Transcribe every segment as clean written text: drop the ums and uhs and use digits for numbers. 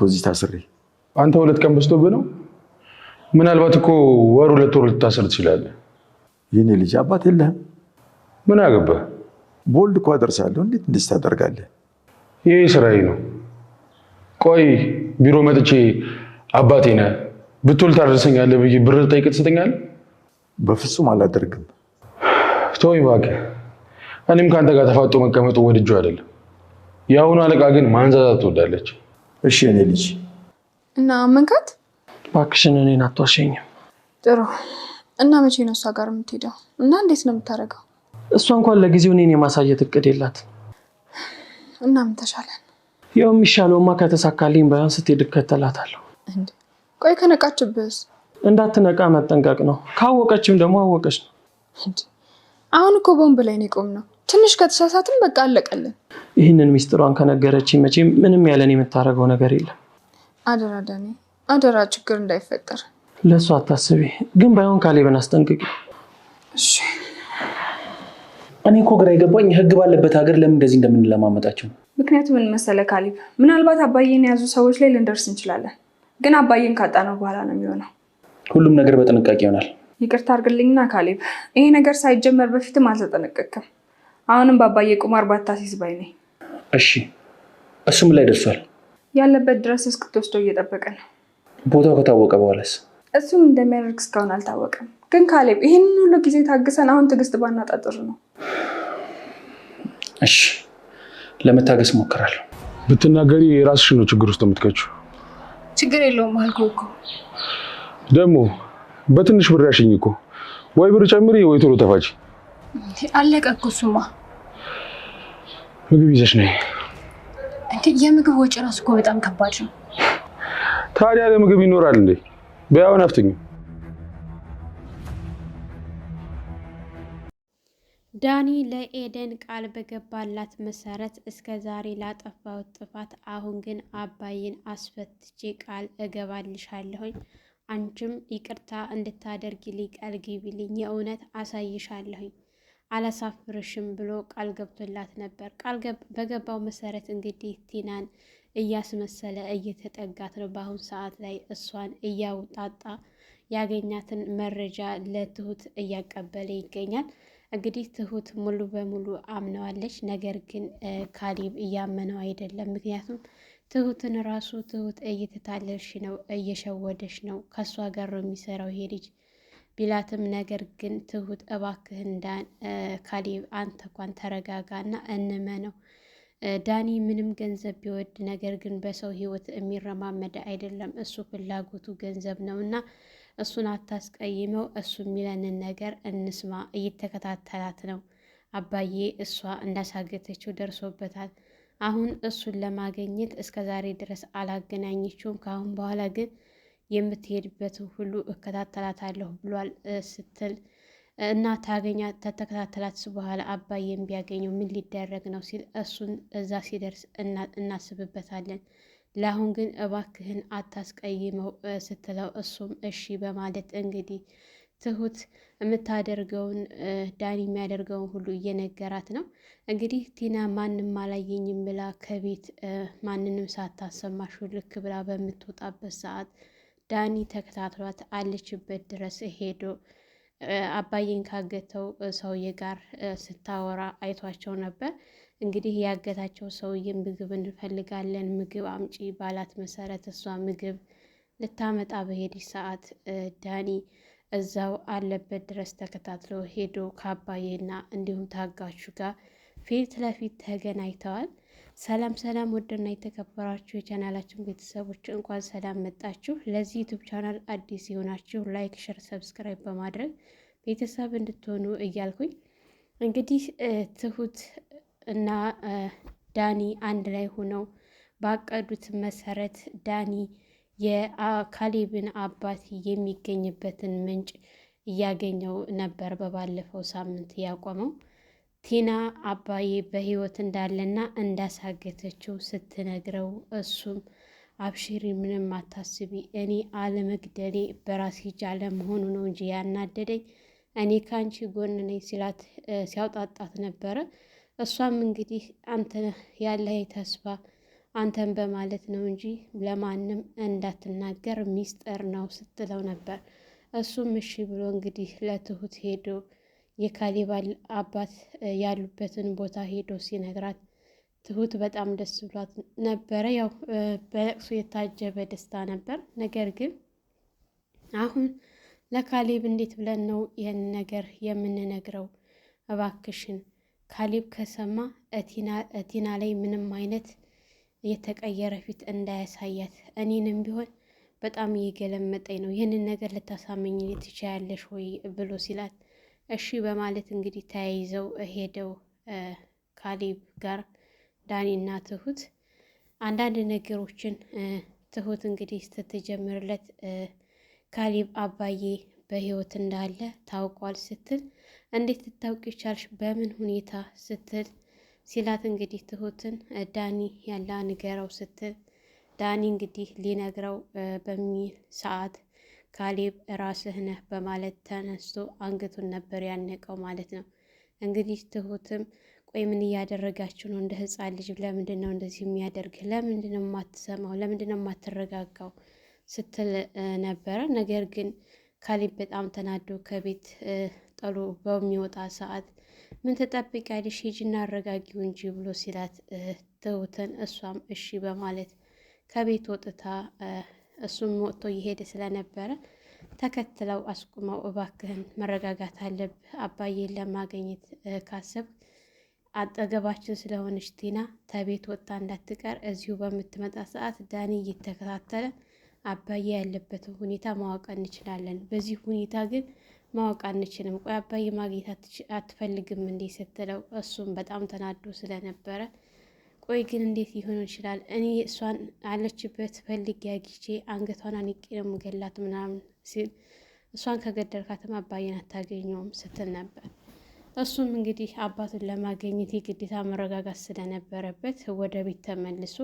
እዚህ ታስሬ አንተ 2 ቀን በስቶብህ ነው? ምናልባት እኮ ወር 2 ወር ልታስር ትችላለህ። የኔ ልጅ አባት የለህም? ምን አገባህ? ቦልድ እኮ አደርሳለሁ። እንዴት እንደዚህ ታደርጋለህ? ይሄ ስራዬ ነው። ቆይ ቢሮ መጥቼ አባቴ ነህ ብትል ታደርሰኛለህ ብዬ ብር ጠይቅ ትሰጠኛለህ? በፍጹም አላደርግም። ተወኝ እባክህ። እኔም ከአንተ ጋር ተፋጦ መቀመጡ ወድጄው አይደለም። የአሁኑ አለቃ ግን ማንዛዛት ትወዳለች። እሺ የኔ ልጅ እና መንካት እባክሽን እኔን አትዋሸኝም። ጥሩ። እና መቼ ነው እሷ ጋር የምትሄደው? እና እንዴት ነው የምታደርገው? እሷ እንኳን ለጊዜው እኔን የማሳየት እቅድ የላት። እና ምን ተሻለን? ያው የሚሻለውማ ከተሳካልኝ ባይሆን ስትሄድ እከተላታለሁ። እንዴ ቆይ ከነቃችብህስ? እንዳትነቃ መጠንቀቅ ነው። ካወቀችም ደግሞ አወቀች ነው። እንዴ አሁን እኮ ቦምብ ላይ ነው የቆምነው። ትንሽ ከተሳሳትም በቃ አለቀልን። ይህንን ሚስጥሯን ከነገረችኝ መቼም ምንም ያለን የምታደርገው ነገር የለም። አደራ ዳኒ፣ አደራ ችግር እንዳይፈጠር። ለእሱ አታስቢ፣ ግን ባይሆን ካሌብን አስጠንቅቂ። እሺ። እኔ እኮ ግራ የገባኝ ህግ ባለበት ሀገር ለምን እንደዚህ እንደምንለማመጣቸው። ምክንያቱም ምን መሰለህ ካሌብ፣ ምናልባት አባዬን የያዙ ሰዎች ላይ ልንደርስ እንችላለን፣ ግን አባዬን ካጣነው በኋላ ነው የሚሆነው። ሁሉም ነገር በጥንቃቄ ይሆናል። ይቅርታ አድርግልኝና ካሌብ፣ ይሄ ነገር ሳይጀመር በፊትም አልተጠነቀቅክም። አሁንም በአባዬ ቁማር ባታሲዝ ባይ ነኝ። እሺ፣ እሱም ላይ ደርሷል። ያለበት ድረስ እስክትወስደው እየጠበቀ ነው። ቦታው ከታወቀ በኋላስ? እሱም እንደሚያደርግ እስካሁን አልታወቀም። ግን ካሌብ፣ ይህንን ሁሉ ጊዜ ታግሰን አሁን ትዕግስት ባናጣጥር ነው። እሺ፣ ለመታገስ ሞክራለሁ። ብትናገሪ የራስሽ ነው ችግር ውስጥ የምትከቺው። ችግር የለውም አልኩህ እኮ። ደግሞ በትንሽ ብር ያሽኝ እኮ። ወይ ብር ጨምሪ ወይ ቶሎ ተፋጪ። አለቀ እኮ እሱማ። ምግብ ይዘሽ ነይ። የምግብ ወጪ ራሱ እኮ በጣም ከባድ ነው። ታዲያ ለምግብ ይኖራል እንዴ? በያውን አፍጥኝ። ዳኒ ለኤደን ቃል በገባላት መሰረት እስከ ዛሬ ላጠፋው ጥፋት አሁን ግን አባዬን አስፈትቼ ቃል እገባልሻለሁኝ፣ አንቺም ይቅርታ እንድታደርጊልኝ ቃል ግቢልኝ፣ የእውነት አሳይሻለሁኝ፣ አላሳፍርሽም ብሎ ቃል ገብቶላት ነበር። ቃል በገባው መሰረት እንግዲህ ቲናን እያስመሰለ እየተጠጋት ነው። በአሁን ሰዓት ላይ እሷን እያውጣጣ ያገኛትን መረጃ ለትሁት እያቀበለ ይገኛል። እንግዲህ ትሁት ሙሉ በሙሉ አምነዋለች። ነገር ግን ካሌብ እያመነው አይደለም። ምክንያቱም ትሁትን ራሱ ትሁት እየተታለልሽ ነው፣ እየሸወደሽ ነው፣ ከእሷ ጋር ነው የሚሰራው ይሄ ልጅ ቢላትም፣ ነገር ግን ትሁት እባክህን ካሌብ አንተ እንኳን ተረጋጋና እንመነው። ዳኒ ምንም ገንዘብ ቢወድ ነገር ግን በሰው ህይወት የሚረማመድ አይደለም። እሱ ፍላጎቱ ገንዘብ ነው እና እሱን አታስቀይመው። እሱ የሚለንን ነገር እንስማ። እየተከታተላት ነው አባዬ። እሷ እንዳሳገተችው ደርሶበታል። አሁን እሱን ለማገኘት እስከ ዛሬ ድረስ አላገናኘችውም። ከአሁን በኋላ ግን የምትሄድበትን ሁሉ እከታተላታለሁ ብሏል ስትል እና ተተከታተላት በኋላ አባዬን ቢያገኘው ምን ሊደረግ ነው ሲል እሱን እዛ ሲደርስ እናስብበታለን። ለአሁን ግን እባክህን አታስቀይመው ስትለው እሱም እሺ በማለት እንግዲህ ትሁት የምታደርገውን ዳኒ የሚያደርገውን ሁሉ እየነገራት ነው። እንግዲህ ቲና ማንም አላየኝም ብላ ከቤት ማንንም ሳታሰማሽ ልክ ብላ በምትወጣበት ሰዓት ዳኒ ተከታትሏት አለችበት ድረስ ሄዶ አባዬን ካገተው ሰውዬ ጋር ስታወራ አይቷቸው ነበር። እንግዲህ ያገታቸው ሰውዬ ምግብ እንፈልጋለን ምግብ አምጪ ባላት መሰረት እሷ ምግብ ልታመጣ በሄደች ሰዓት ዳኒ እዛው አለበት ድረስ ተከታትሎ ሄዶ ከአባዬና እንዲሁም ታጋቹ ጋር ፊት ለፊት ተገናኝተዋል። ሰላም ሰላም፣ ውድና የተከበራችሁ የቻናላችን ቤተሰቦች እንኳን ሰላም መጣችሁ። ለዚህ ዩቱብ ቻናል አዲስ የሆናችሁ ላይክ፣ ሸር፣ ሰብስክራይብ በማድረግ ቤተሰብ እንድትሆኑ እያልኩኝ እንግዲህ ትሁት እና ዳኒ አንድ ላይ ሆነው ባቀዱት መሰረት ዳኒ የካሌብን አባት የሚገኝበትን ምንጭ እያገኘው ነበር። በባለፈው ሳምንት ያቆመው ቲና አባዬ በህይወት እንዳለና እንዳሳገተችው ስትነግረው እሱም አብሽሪ ምንም አታስቢ፣ እኔ አለመግደሌ በራሴ እጅ አለመሆኑ ነው እንጂ ያናደደኝ እኔ ከአንቺ ጎን ነኝ ሲላት ሲያውጣጣት ነበረ። እሷም እንግዲህ አንተ ያለህ ተስፋ አንተን በማለት ነው እንጂ ለማንም እንዳትናገር ሚስጥር ነው ስትለው ነበር። እሱም እሺ ብሎ እንግዲህ ለትሁት ሄዶ የካሌብ አባት ያሉበትን ቦታ ሄዶ ሲነግራት ትሁት በጣም ደስ ብሏት ነበረ። ያው በለቅሶ የታጀበ ደስታ ነበር። ነገር ግን አሁን ለካሌብ እንዴት ብለን ነው ይህን ነገር የምንነግረው? እባክሽን ካሌብ ከሰማ እቲና ላይ ምንም አይነት የተቀየረ ፊት እንዳያሳያት፣ እኔንም ቢሆን በጣም እየገለመጠኝ ነው፣ ይህንን ነገር ልታሳመኝ ትችያለሽ ወይ ብሎ ሲላት እሺ በማለት እንግዲህ ተያይዘው ሄደው ካሌብ ጋር ዳኒና ትሁት አንዳንድ ነገሮችን ትሁት እንግዲህ ስትጀምርለት ካሌብ አባዬ በህይወት እንዳለ ታውቋል ስትል እንዴት ልታውቂ ቻልሽ? በምን ሁኔታ ስትል ሲላት እንግዲህ ትሁትን ዳኒ ያላ ንገረው ስትል ዳኒ እንግዲህ ሊነግረው በሚል ሰዓት ካሌብ ራስህ ነህ በማለት ተነስቶ አንገቱን ነበር ያነቀው ማለት ነው። እንግዲህ ትሁትም ቆይ ምን እያደረጋችሁ ነው? እንደ ህፃን ልጅ ለምንድን ነው እንደዚህ የሚያደርግህ? ለምንድን ነው የማትሰማው? ለምንድን ነው የማትረጋጋው? ስትል ነበረ። ነገር ግን ካሌብ በጣም ተናዶ ከቤት ጥሎ በሚወጣ ሰዓት ምን ትጠብቂያለሽ? ሂጂና አረጋጊው እንጂ ብሎ ሲላት ትሁትን እሷም እሺ በማለት ከቤት ወጥታ እሱም ወጥቶ እየሄደ ስለነበረ ተከትለው አስቁመው እባክህን መረጋጋት አለብህ፣ አባዬን ለማገኘት ካሰብ አጠገባችን ስለሆነች ቲና ተቤት ወጥታ እንዳትቀር፣ እዚሁ በምትመጣ ሰዓት ዳኒ እየተከታተለ አባዬ ያለበትን ሁኔታ ማወቅ እንችላለን። በዚህ ሁኔታ ግን ማወቅ አንችልም። ቆይ አባዬ ማግኘት አትፈልግም እንዴ ስትለው እሱም በጣም ተናዶ ስለነበረ ቆይ ግን እንዴት ሊሆን ይችላል? እኔ እሷን አለችበት ፈልጌ አግኝቼ አንገቷን አንቄ ነው የምገላት ምናምን ሲል እሷን ከገደልካትም አባዬን አታገኘውም ስትል ነበር። እሱም እንግዲህ አባቱን ለማገኘት የግዴታ መረጋጋት ስለነበረበት ወደ ቤት ተመልሶ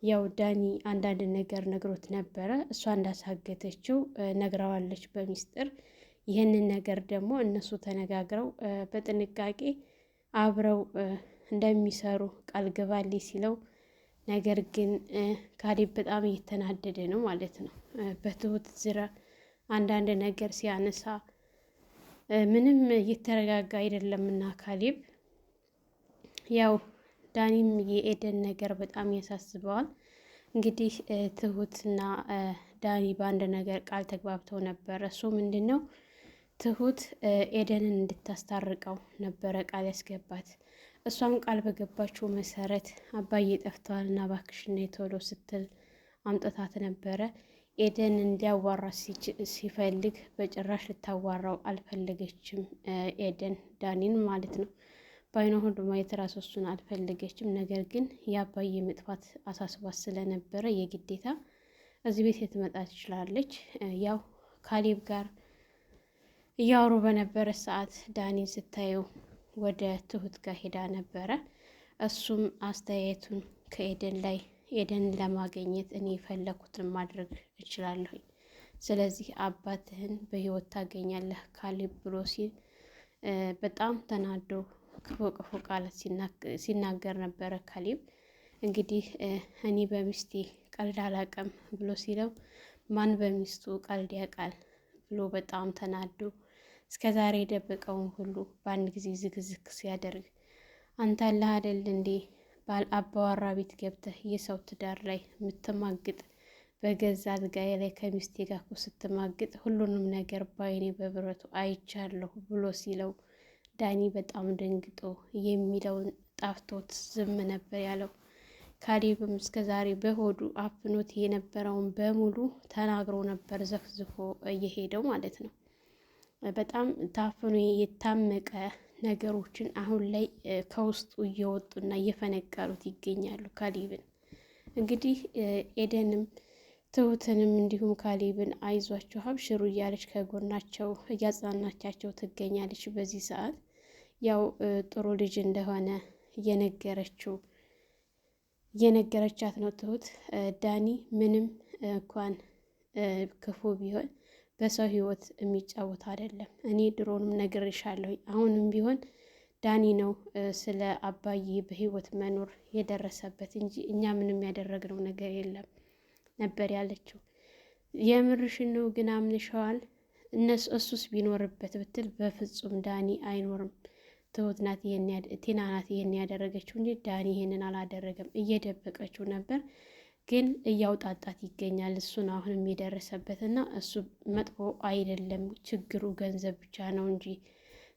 ያው ዳኒ አንዳንድ ነገር ነግሮት ነበረ። እሷ እንዳሳገተችው ነግረዋለች በሚስጥር። ይህንን ነገር ደግሞ እነሱ ተነጋግረው በጥንቃቄ አብረው እንደሚሰሩ ቃል ገባልኝ ሲለው፣ ነገር ግን ካሌብ በጣም እየተናደደ ነው ማለት ነው። በትሁት ዙሪያ አንዳንድ ነገር ሲያነሳ ምንም እየተረጋጋ አይደለምና ካሌብ ያው ዳኒም የኤደን ነገር በጣም ያሳስበዋል። እንግዲህ ትሁትና ዳኒ በአንድ ነገር ቃል ተግባብተው ነበረ። እሱ ምንድን ነው? ትሁት ኤደንን እንድታስታርቀው ነበረ ቃል ያስገባት። እሷም ቃል በገባችው መሰረት አባዬ ጠፍተዋል እና እባክሽን ነይ ቶሎ ስትል አምጥታት ነበረ። ኤደን እንዲያዋራ ሲፈልግ በጭራሽ ልታዋራው አልፈለገችም። ኤደን ዳኒን ማለት ነው። በአይኗ ሁሉ ማየት ራሱ እሱን አልፈለገችም። ነገር ግን የአባዬ መጥፋት አሳስቧት ስለነበረ የግዴታ እዚህ ቤት ልትመጣ ትችላለች። ያው ካሌብ ጋር እያወሩ በነበረ ሰዓት ዳኒን ስታየው ወደ ትሁት ጋር ሄዳ ነበረ። እሱም አስተያየቱን ከኤደን ላይ ኤደን ለማገኘት እኔ የፈለኩትን ማድረግ እችላለሁ፣ ስለዚህ አባትህን በህይወት ታገኛለህ ካሌብ ብሎ ሲል በጣም ተናዶ ክፉ ክፉ ቃላት ሲናገር ነበረ ካሌብ። እንግዲህ እኔ በሚስቴ ቀልድ አላውቅም ብሎ ሲለው ማን በሚስቱ ቀልድ ያውቃል ብሎ በጣም ተናዶ እስከ ዛሬ የደበቀውን ሁሉ በአንድ ጊዜ ዝግዝግ ሲያደርግ አንተ አለህ አይደል እንዴ አባዋራ ቤት ገብተህ የሰው ትዳር ላይ የምትማግጥ፣ በገዛ አልጋዬ ላይ ከሚስቴ ጋር እኮ ስትማግጥ ሁሉንም ነገር በአይኔ በብረቱ አይቻለሁ ብሎ ሲለው ዳኒ በጣም ደንግጦ የሚለውን ጣፍቶት ዝም ነበር ያለው። ካሌብም እስከ ዛሬ በሆዱ አፍኖት የነበረውን በሙሉ ተናግሮ ነበር ዘፍዝፎ እየሄደው ማለት ነው። በጣም ታፍኖ የታመቀ ነገሮችን አሁን ላይ ከውስጡ እየወጡና እየፈነቀሉት ይገኛሉ ካሌብን። እንግዲህ ኤደንም ትሁትንም እንዲሁም ካሌብን አይዟቸው ሀብሽሩ እያለች ከጎናቸው እያጽናናቻቸው ትገኛለች። በዚህ ሰዓት ያው ጥሩ ልጅ እንደሆነ እየነገረቻት ነው ትሁት። ዳኒ ምንም እንኳን ክፉ ቢሆን በሰው ህይወት የሚጫወት አይደለም። እኔ ድሮንም ነግሬሻለሁ፣ አሁንም ቢሆን ዳኒ ነው ስለ አባዬ በህይወት መኖር የደረሰበት እንጂ እኛ ምንም ያደረግነው ነገር የለም ነበር ያለችው። የምርሽን ነው ግን አምንሸዋል? እሱስ ቢኖርበት ብትል በፍጹም ዳኒ አይኖርም። ትሁት ናት ቲና ናት ይሄን ያደረገችው እንጂ ዳኒ ይሄንን አላደረገም። እየደበቀችው ነበር ግን እያውጣጣት ይገኛል። እሱን አሁንም የደረሰበት እና እሱ መጥፎ አይደለም ችግሩ ገንዘብ ብቻ ነው እንጂ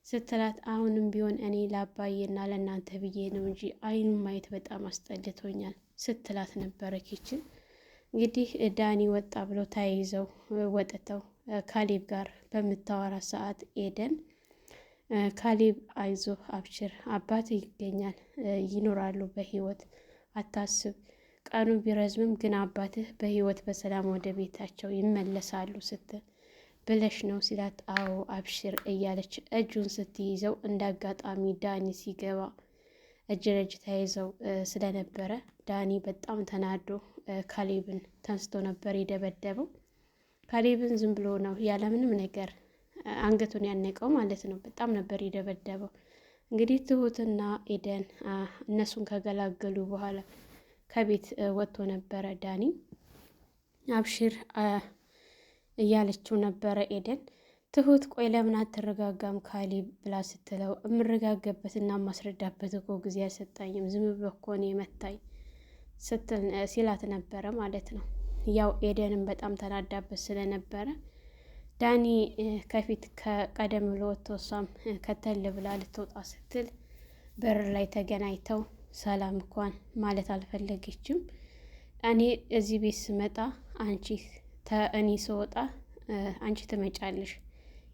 ስትላት፣ አሁንም ቢሆን እኔ ለአባዬና ለእናንተ ብዬ ነው እንጂ አይኑን ማየት በጣም አስጠልቶኛል ስትላት ነበረ። ኪችን እንግዲህ ዳኒ ወጣ ብለው ተያይዘው ወጥተው ካሌብ ጋር በምታወራ ሰዓት ኤደን ካሌብ አይዞህ አብሽር አባት ይገኛል ይኖራሉ በህይወት አታስብ፣ ቀኑ ቢረዝምም ግን አባትህ በህይወት በሰላም ወደ ቤታቸው ይመለሳሉ ስትል ብለሽ ነው ሲላት፣ አዎ አብሽር እያለች እጁን ስትይዘው እንዳጋጣሚ ዳኒ ሲገባ እጅ ለእጅ ተያይዘው ስለነበረ ዳኒ በጣም ተናዶ ካሌብን ተንስቶ ነበር የደበደበው። ካሌብን ዝም ብሎ ነው ያለምንም ነገር አንገቱን ያነቀው ማለት ነው። በጣም ነበር የደበደበው። እንግዲህ ትሁትና ኤደን እነሱን ከገላገሉ በኋላ ከቤት ወጥቶ ነበረ ዳኒ። አብሽር እያለችው ነበረ ኤደን። ትሁት ቆይ ለምን አትረጋጋም ካሌብ ብላ ስትለው፣ የምረጋገበትና የማስረዳበት እኮ ጊዜ አልሰጣኝም ዝም ብሎ እኮ ነው የመታኝ ስትል ሲላት ነበረ ማለት ነው። ያው ኤደንም በጣም ተናዳበት ስለነበረ ዳኒ ከፊት ከቀደም ብሎ ወጥቶ እሷም ከተል ብላ ልትወጣ ስትል በር ላይ ተገናኝተው ሰላም እንኳን ማለት አልፈለገችም። እኔ እዚህ ቤት ስመጣ እኔ ስወጣ አንቺ ትመጫለሽ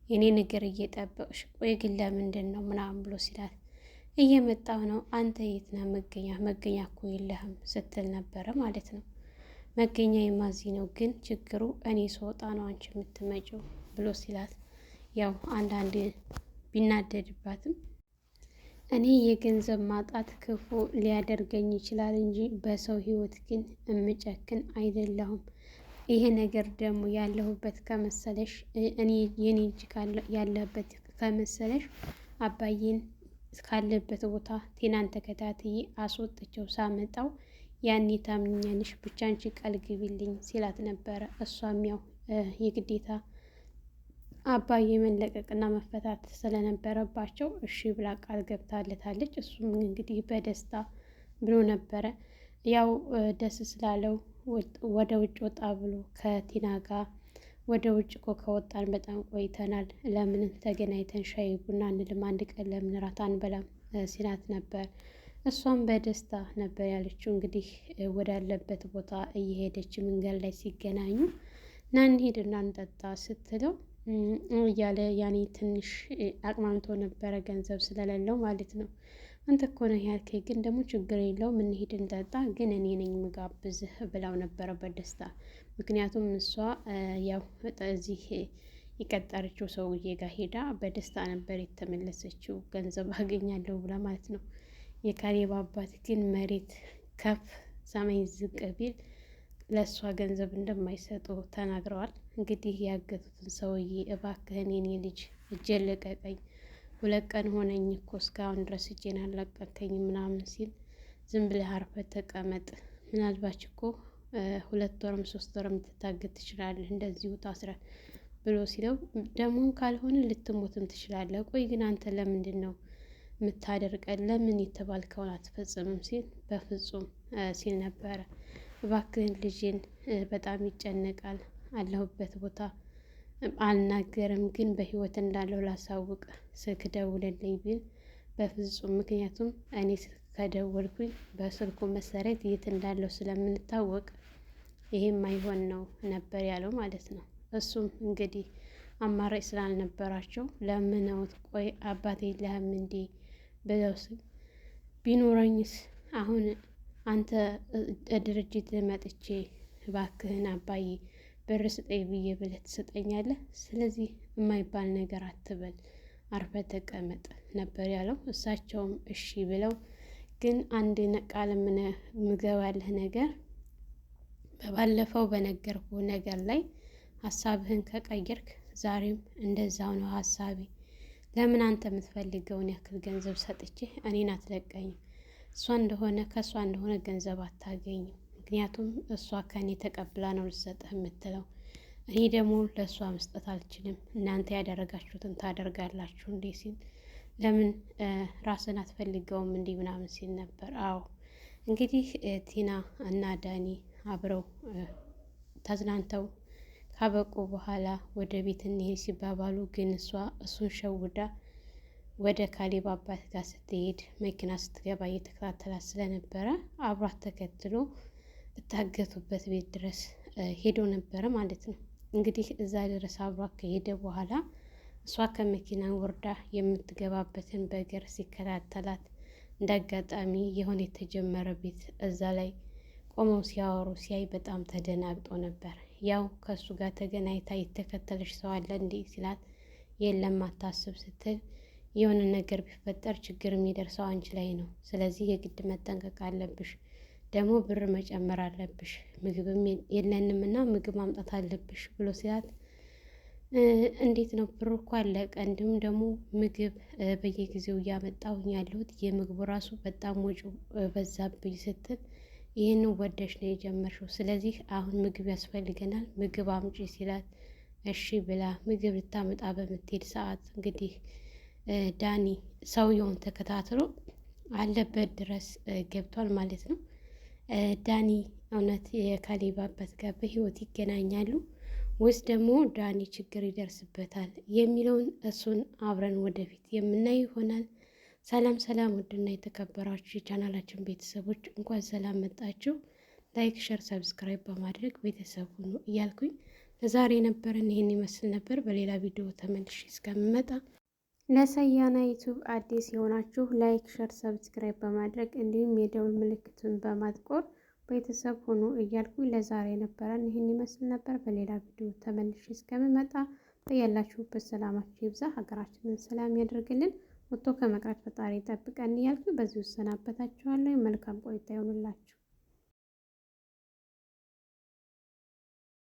የኔ ነገር እየጠበቅሽ ቆይ ግን ለምንድን ነው ምናምን ብሎ ሲላት፣ እየመጣው ነው አንተ የት ነህ? መገኛ እኮ የለህም ስትል ነበረ ማለት ነው። መገኛ የማዚ ነው ግን ችግሩ እኔ ስወጣ ነው አንቺ የምትመጪው ብሎ ሲላት፣ ያው አንዳንድ ቢናደድባትም እኔ የገንዘብ ማጣት ክፉ ሊያደርገኝ ይችላል እንጂ በሰው ህይወት ግን እምጨክን አይደለሁም። ይሄ ነገር ደግሞ ያለሁበት ከመሰለሽ እኔ የኔ እጅ ያለበት ከመሰለሽ አባዬን ካለበት ቦታ ቴናን ተከታትዬ አስወጥቼው ሳመጣው ያኔ ታምኛለሽ፣ ብቻ አንቺ ቃል ግቢልኝ ሲላት ነበረ። እሷም ያው የግዴታ አባዬ መለቀቅና መፈታት ስለነበረባቸው እሺ ብላ ቃል ገብታለታለች። እሱም እንግዲህ በደስታ ብሎ ነበረ። ያው ደስ ስላለው ወደ ውጭ ወጣ ብሎ ከቲና ጋር ወደ ውጭ እኮ ከወጣን በጣም ቆይተናል፣ ለምን ተገናኝተን ሻይ ቡና እንልም አንድ ቀን ለምን ራት አንበላም ሲላት ነበር። እሷም በደስታ ነበር ያለችው። እንግዲህ ወዳለበት ቦታ እየሄደች መንገድ ላይ ሲገናኙ ና እንሂድና እንጠጣ ስትለው እያለ ያኔ ትንሽ አቅማምቶ ነበረ ገንዘብ ስለሌለው ማለት ነው። አንተ እኮ ነው ያልከኝ ግን ደግሞ ችግር የለውም እንሂድ እንጠጣ፣ ግን እኔ ነኝ ምጋብዝህ ብላው ነበረ በደስታ። ምክንያቱም እሷ ያው እዚህ የቀጠረችው ሰውዬ ጋር ሄዳ በደስታ ነበር የተመለሰችው ገንዘብ አገኛለሁ ብላ ማለት ነው። የካሌብ አባት ግን መሬት ከፍ ሰማይ ዝቅ ቢል ለእሷ ገንዘብ እንደማይሰጡ ተናግረዋል። እንግዲህ ያገቱትን ሰውዬ እባክህን የኔ ልጅ እጄን ልቀቀኝ፣ 2 ቀን ሆነኝ እኮ እስካሁን ድረስ እጄን አልለቀቀኝ ምናምን ሲል፣ ዝም ብለህ አርፈህ ተቀመጥ፣ ምናልባች እኮ 2 ወርም 3 ወርም ልትታገት ትችላለህ እንደዚሁ ታስረህ ብሎ ሲለው፣ ደግሞም ካልሆነ ልትሞትም ትችላለህ። ቆይ ግን አንተ ለምንድን ነው የምታደርቀን? ለምን የተባልከውን አትፈጽምም? ሲል በፍጹም ሲል ነበረ። እባክህን ልጄን በጣም ይጨነቃል፣ አለሁበት ቦታ አልናገርም፣ ግን በህይወት እንዳለው ላሳውቅ ስልክ ደውልልኝ ቢል በፍጹም ምክንያቱም እኔ ስልክ ከደወልኩኝ በስልኩ መሰረት የት እንዳለው ስለምንታወቅ ይሄም አይሆን ነው ነበር ያለው ማለት ነው። እሱም እንግዲህ አማራጭ ስላልነበራቸው ለምነውት ቆይ አባቴ የለህም እንዴ ብለው ቢኖረኝስ አሁን አንተ ድርጅት መጥቼ እባክህን አባዬ ብር ስጠኝ ብዬ ብለህ ትሰጠኛለህ? ስለዚህ የማይባል ነገር አትበል፣ አርፈህ ተቀመጥ ነበር ያለው። እሳቸውም እሺ ብለው ግን አንድ ቃል ምገባልህ ነገር በባለፈው በነገርኩ ነገር ላይ ሀሳብህን ከቀየርክ ዛሬም እንደዛው ነው ሀሳቤ። ለምን አንተ የምትፈልገውን ያክል ገንዘብ ሰጥቼ እኔን አትለቀኝም? እሷ እንደሆነ ከእሷ እንደሆነ ገንዘብ አታገኝም። ምክንያቱም እሷ ከእኔ ተቀብላ ነው ልሰጥህ የምትለው። እኔ ደግሞ ለእሷ መስጠት አልችልም። እናንተ ያደረጋችሁትን ታደርጋላችሁ እንዴ ሲል ለምን ራስን አትፈልገውም እንዲህ ምናምን ሲል ነበር። አዎ እንግዲህ ቲና እና ዳኒ አብረው ተዝናንተው ካበቁ በኋላ ወደ ቤት እንሄድ ሲባባሉ ግን እሷ እሱን ሸውዳ ወደ ካሌብ አባት ጋር ስትሄድ መኪና ስትገባ እየተከታተላት ስለነበረ አብሯት ተከትሎ እታገቱበት ቤት ድረስ ሄዶ ነበረ ማለት ነው። እንግዲህ እዛ ድረስ አብሯት ከሄደ በኋላ እሷ ከመኪና ወርዳ የምትገባበትን በእግር ሲከታተላት እንደ አጋጣሚ የሆነ የተጀመረ ቤት እዛ ላይ ቆመው ሲያወሩ ሲያይ በጣም ተደናግጦ ነበር። ያው ከእሱ ጋር ተገናኝታ የተከተለች ሰው አለ እንዴ ሲላት የለም አታስብ ስትል የሆነ ነገር ቢፈጠር ችግር የሚደርሰው አንቺ ላይ ነው። ስለዚህ የግድ መጠንቀቅ አለብሽ፣ ደግሞ ብር መጨመር አለብሽ፣ ምግብም የለንም እና ምግብ ማምጣት አለብሽ ብሎ ሲላት እንዴት ነው ብሩ እኮ አለቀ፣ እንዲሁም ደግሞ ምግብ በየጊዜው እያመጣሁኝ ያለሁት የምግቡ ራሱ በጣም ወጪው በዛብኝ ስትል ይህንን ወደሽ ነው የጀመርሽው፣ ስለዚህ አሁን ምግብ ያስፈልገናል፣ ምግብ አምጪ ሲላት እሺ ብላ ምግብ ልታመጣ በምትሄድ ሰዓት እንግዲህ ዳኒ ሰውየውን ተከታትሎ አለበት ድረስ ገብቷል ማለት ነው። ዳኒ እውነት የካሌብ አባት ጋር በህይወት ይገናኛሉ ወይስ ደግሞ ዳኒ ችግር ይደርስበታል የሚለውን እሱን አብረን ወደፊት የምናይ ይሆናል። ሰላም ሰላም፣ ውድና የተከበራችሁ የቻናላችን ቤተሰቦች እንኳን ሰላም መጣችሁ። ላይክ፣ ሸር፣ ሰብስክራይብ በማድረግ ቤተሰብ ሁኑ እያልኩኝ ለዛሬ የነበረን ይህን ይመስል ነበር። በሌላ ቪዲዮ ተመልሼ እስከምመጣ ለሰያና ዩቱብ አዲስ የሆናችሁ ላይክ፣ ሸር፣ ሰብስክራይብ በማድረግ እንዲሁም የደውል ምልክቱን በማጥቆር ቤተሰብ ሁኑ እያልኩኝ ለዛሬ የነበረን ይህን ይመስል ነበር። በሌላ ቪዲዮ ተመልሼ እስከምመጣ በያላችሁበት ሰላማችሁ ይብዛ፣ ሀገራችንን ሰላም ያደርግልን፣ ወጥቶ ከመቅረት ፈጣሪ ጠብቀን እያልኩ በዚሁ እሰናበታችኋለሁ። መልካም ቆይታ ይሆንላችሁ።